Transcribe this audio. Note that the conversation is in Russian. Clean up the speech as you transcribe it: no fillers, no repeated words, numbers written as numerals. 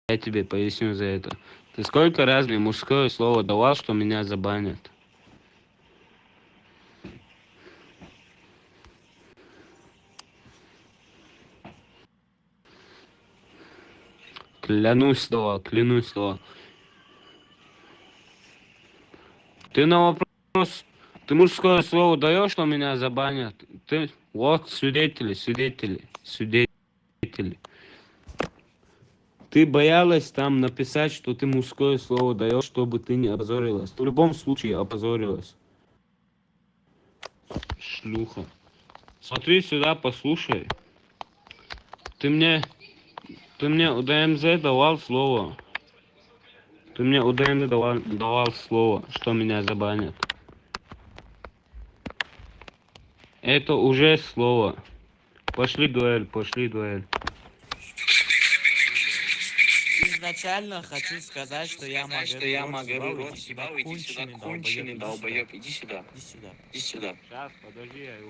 Я тебе поясню за это. Ты сколько раз мне мужское слово давал, что меня забанят? Клянусь слово, клянусь слово. Ты на вопрос, ты мужское слово даешь, что меня забанят? Ты, вот, свидетели, свидетели, свидетели. Ты боялась там написать, что ты мужское слово даешь, чтобы ты не опозорилась. В любом случае опозорилась. Шлюха. Смотри сюда, послушай. Ты мне, ты мне у ДМЗ давал слово. Ты мне у ДМЗ давал слово, что меня забанят. Это уже слово. Пошли дуэль, пошли дуэль. Изначально хочу сказать, что я могу рот ебал, иди сюда, конченый долбоеб, иди сюда. Иди сюда. Сейчас, подожди, я его